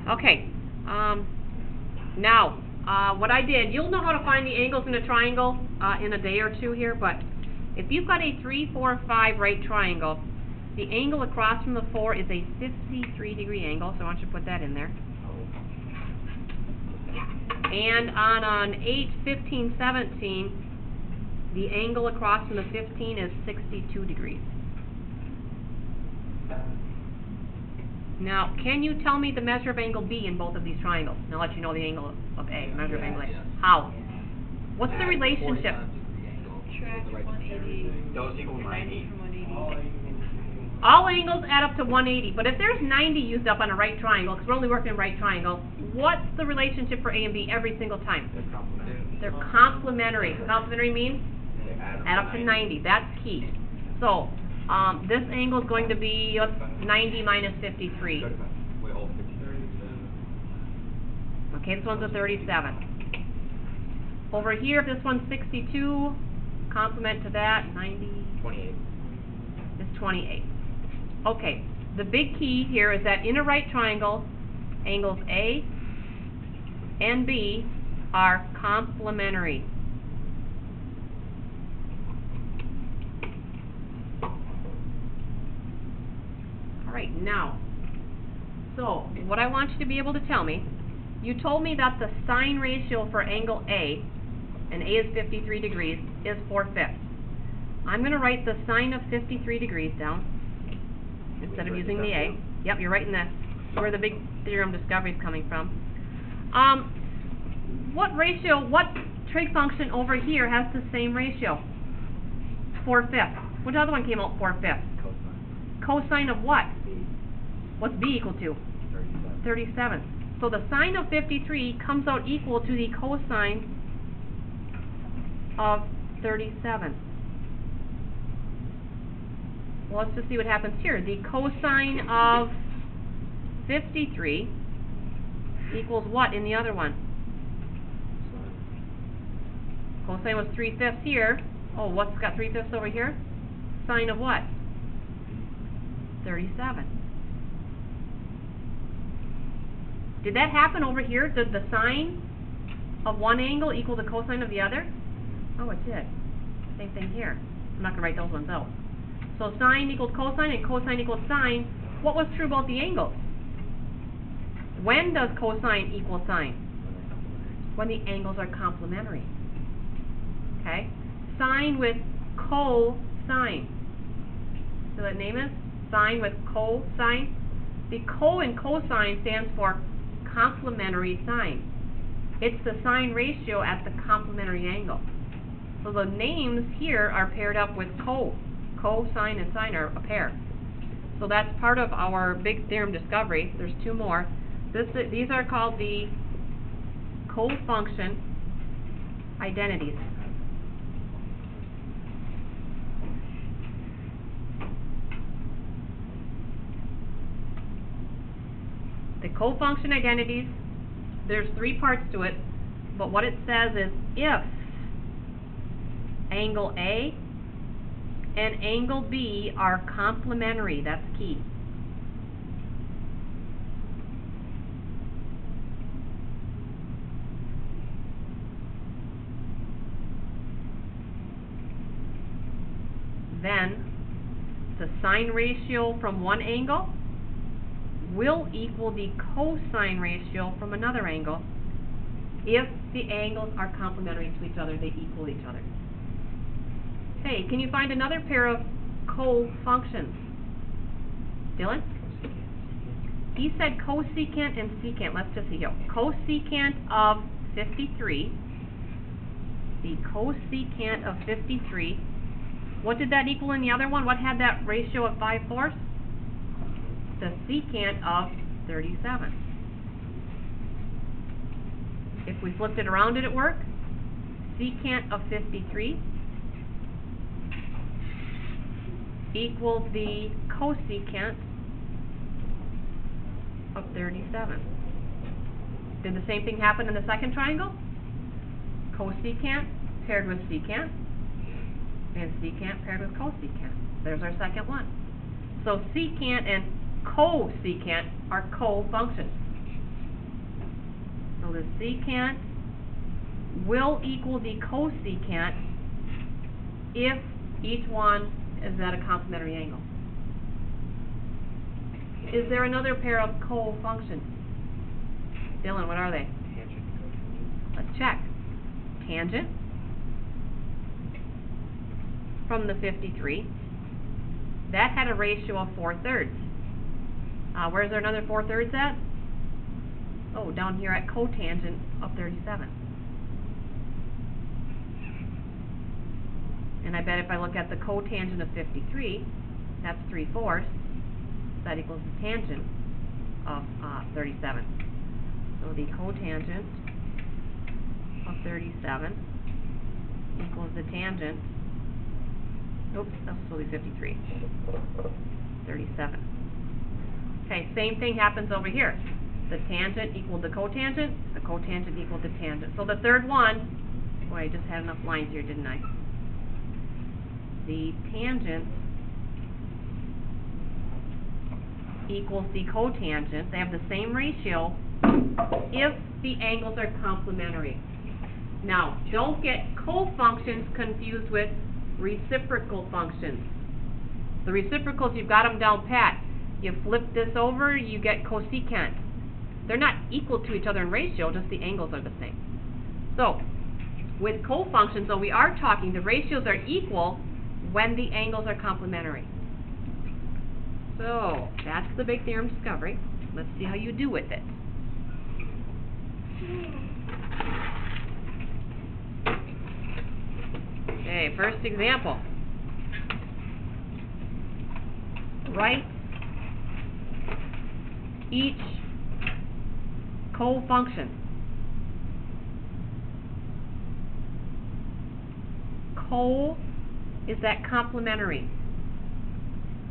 Okay. Now, what I did, you'll know how to find the angles in a triangle in a day or two here, but if you've got a 3, 4, 5 right triangle, the angle across from the 4 is a 53-degree angle, so I want you to put that in there. And on an 8, 15, 17, the angle across from the 15 is 62 degrees. Now, can you tell me the measure of angle B in both of these triangles? And I'll let you know the angle of A, measure of angle A. How? What's the relationship? Subtract 180. Those equal 90. From 180. All angles add up to 180, but if there's 90 used up on a right triangle, because we're only working in right triangle, what's the relationship for A and B every single time? They're complementary. They're complementary. Complementary means? Add up to 90. That's key. So, this angle is going to be 90 minus 53. Okay, this one's a 37. Over here, if this one's 62, complement to that, 90. 28. Is 28. Okay, the big key here is that in a right triangle, angles A and B are complementary. Alright, now, so what I want you to be able to tell me, you told me that the sine ratio for angle A, and A is 53 degrees, is 4/5. I'm going to write the sine of 53 degrees down instead of using the A. Yep, you're writing that. Where the big theorem discovery is coming from. What trig function over here has the same ratio? 4/5. Which other one came out 4/5? Cosine of what? What's B equal to? 37. So the sine of 53 comes out equal to the cosine of 37. Well, let's just see what happens here. The cosine of 53 equals what in the other one? Cosine was 3/5 here. Oh, what's got 3/5 over here? Sine of what? 37. Did that happen over here? Did the sine of one angle equal the cosine of the other? Oh, it did. Same thing here. I'm not going to write those ones out. So sine equals cosine and cosine equals sine. What was true about the angles? When does cosine equal sine? When the angles are complementary. Okay? Sine with cosine. So that name is? Sine with cosine. The co in cosine stands for complementary sine. It's the sine ratio at the complementary angle. So the names here are paired up with co. Cosine and sine are a pair. So that's part of our big theorem discovery. There's two more. These are called the cofunction identities. The cofunction identities, there's three parts to it, but what it says is if angle A and angle B are complementary, that's key. Then the sine ratio from one angle will equal the cosine ratio from another angle. If the angles are complementary to each other, they equal each other. Hey, can you find another pair of cofunctions? Dylan? He said cosecant and secant. Let's just see here. Cosecant of 53. The cosecant of 53. What did that equal in the other one? What had that ratio of 5/4? The secant of 37. If we flipped it around, did it work? Secant of 53 equals the cosecant of 37. Did the same thing happen in the second triangle? Cosecant paired with secant, and secant paired with cosecant. There's our second one. So secant and cosecant are co-functions. So the secant will equal the cosecant if each one is at a complementary angle. Is there another pair of co-functions? Dylan, what are they? Tangent, cotangent. Let's check. Tangent from the 53. That had a ratio of 4/3. Where's there another 4/3 at? Oh, down here at cotangent of 37. And I bet if I look at the cotangent of 53, that's 3/4. That equals the tangent of 37. So the cotangent of 37 equals the tangent, oops, that's supposed to be 53, 37. Okay, same thing happens over here. The tangent equaled the cotangent equaled the tangent. So the third one, boy, I just had enough lines here, didn't I? The tangent equals the cotangent. They have the same ratio if the angles are complementary. Now, don't get cofunctions confused with reciprocal functions. The reciprocals, you've got them down pat. You flip this over, you get cosecant. They're not equal to each other in ratio, just the angles are the same. So, with cofunctions, though, we are talking the ratios are equal when the angles are complementary. So, that's the big theorem discovery. Let's see how you do with it. Okay, first example. Write each cofunction. Co is that complementary.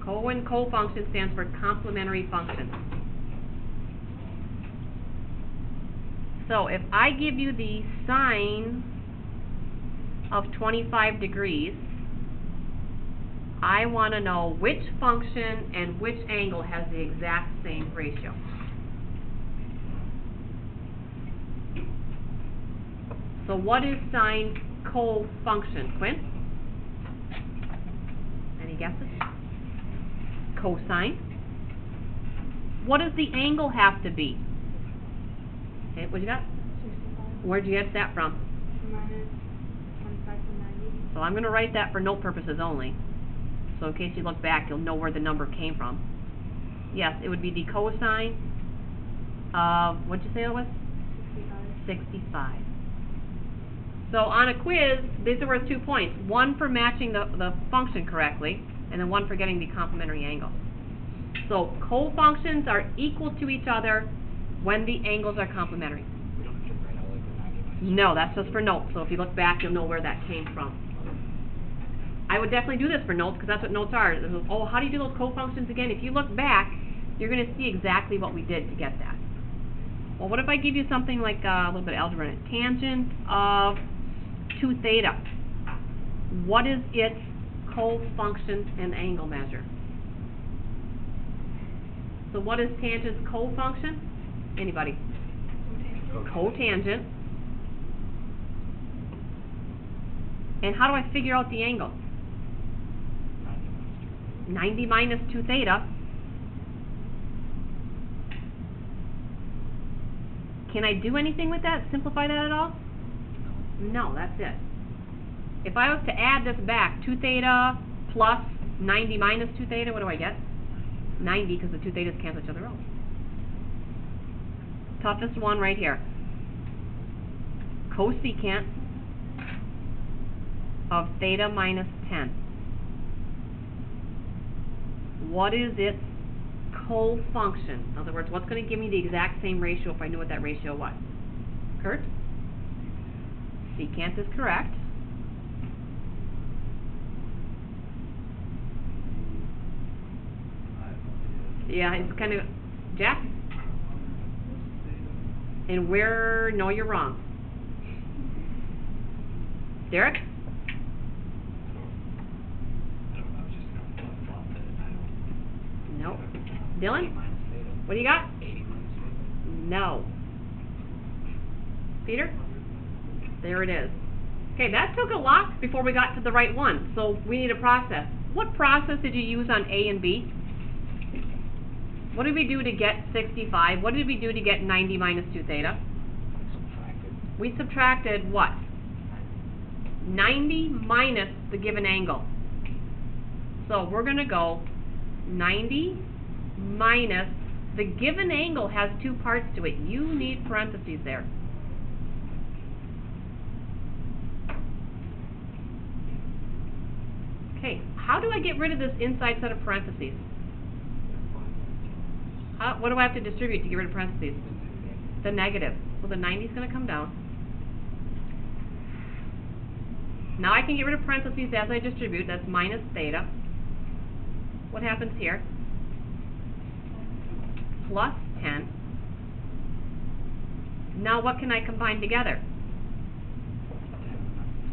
Co and cofunction stands for complementary functions. So if I give you the sine of 25 degrees, I want to know which function and which angle has the exact same ratio. So what is sine cofunction, Quinn? Any guesses? Cosine. What does the angle have to be? Okay, what you got? 65. Where'd you get that from? Minus 25 from 90. So I'm going to write that for note purposes only. So in case you look back, you'll know where the number came from. Yes, it would be the cosine of, what'd you say it was? 65. 65. So on a quiz, these are worth 2 points. One for matching the function correctly, and then one for getting the complementary angle. So cofunctions are equal to each other when the angles are complementary. We don't have to write all like the 90 minus. No, that's just for notes. So if you look back, you'll know where that came from. I would definitely do this for notes, because that's what notes are. Oh, how do you do those cofunctions again? If you look back, you're going to see exactly what we did to get that. Well, what if I give you something like a little bit of algebra in it? Tangent of 2 theta. What is its cofunction and angle measure? So what is tangent's cofunction? Anybody? Cotangent. And how do I figure out the angle? 90 minus 2 theta. Can I do anything with that? Simplify that at all? No, that's it. If I was to add this back, 2 theta plus 90 minus 2 theta, what do I get? 90, because the 2 thetas cancel each other out. Toughest one right here. Cosecant of theta minus 10. What is its cofunction? In other words, what's going to give me the exact same ratio if I knew what that ratio was? Kurt? Secant is correct. Yeah, it's kind of... Jack? And where... No, you're wrong. Derek? I was just going to flip-flop it. I don't... Nope. Dylan? 80 minus theta. What do you got? 80 minus theta. No. Peter? There it is. Okay, that took a lot before we got to the right one, so we need a process. What process did you use on A and B? What did we do to get 65? What did we do to get 90 minus 2 theta? We subtracted what? 90 minus the given angle. So we're going to go 90 minus, the given angle has two parts to it. You need parentheses there. Okay, how do I get rid of this inside set of parentheses? What do I have to distribute to get rid of parentheses? The negative. So the 90 is going to come down. Now I can get rid of parentheses as I distribute. That's minus theta. What happens here? Plus 10. Now what can I combine together?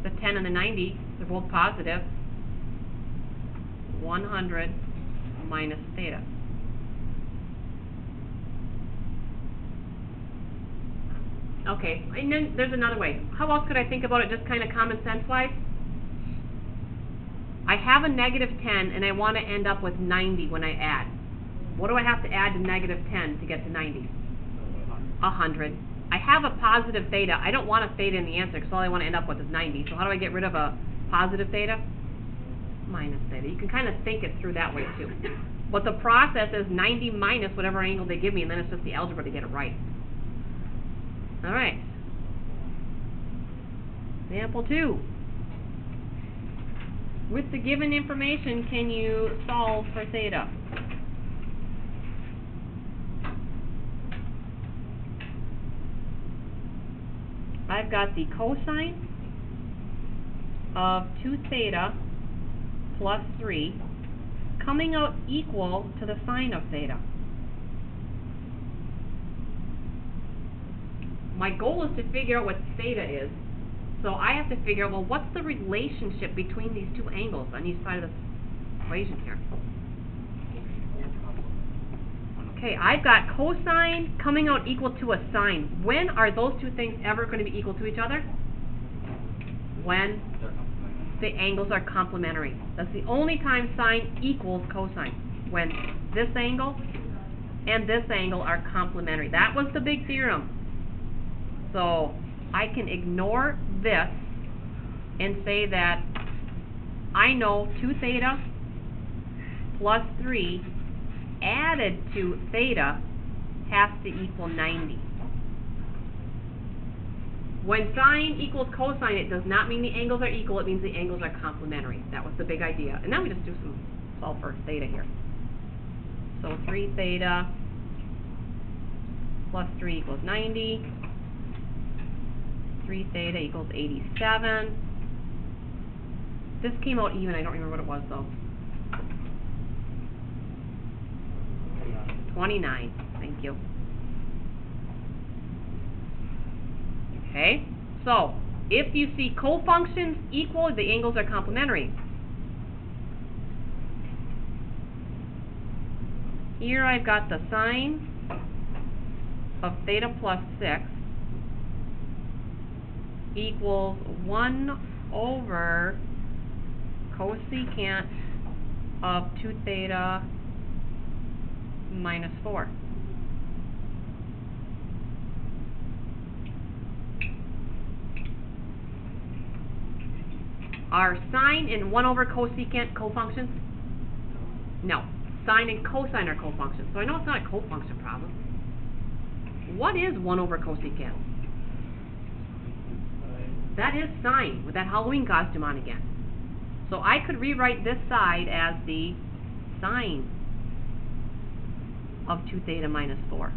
The 10 and the 90, they're both positive. 100 minus theta. Okay, and then there's another way. How else could I think about it, just kind of common sense-wise? I have a negative 10, and I want to end up with 90 when I add. What do I have to add to negative 10 to get to 90? 100. I have a positive theta. I don't want a theta in the answer, because all I want to end up with is 90. So how do I get rid of a positive theta? Minus theta. You can kind of think it through that way, too. But the process is 90 minus whatever angle they give me, and then it's just the algebra to get it right. All right. Example 2. With the given information, can you solve for theta? I've got the cosine of 2 theta plus 3 coming out equal to the sine of theta. My goal is to figure out what theta is, so I have to figure out, well, what's the relationship between these two angles on each side of this equation here? Okay, I've got cosine coming out equal to a sine. When are those two things ever going to be equal to each other? When the angles are complementary. That's the only time sine equals cosine. When this angle and this angle are complementary. That was the big theorem. So I can ignore this and say that I know 2 theta plus 3 added to theta has to equal 90. When sine equals cosine, it does not mean the angles are equal, it means the angles are complementary. That was the big idea. And now we just do some solve for theta here. So 3 theta plus 3 equals 90. 3 theta equals 87. This came out even. I don't remember what it was, though. 29. Thank you. Okay. So, if you see cofunctions equal, the angles are complementary. Here I've got the sine of theta plus 6 equals 1 over cosecant of 2 theta minus 4. Are sine and 1 over cosecant cofunctions? No. Sine and cosine are cofunctions. So I know it's not a cofunction problem. What is 1 over cosecant? That is sine, with that Halloween costume on again. So I could rewrite this side as the sine of 2 theta minus 4.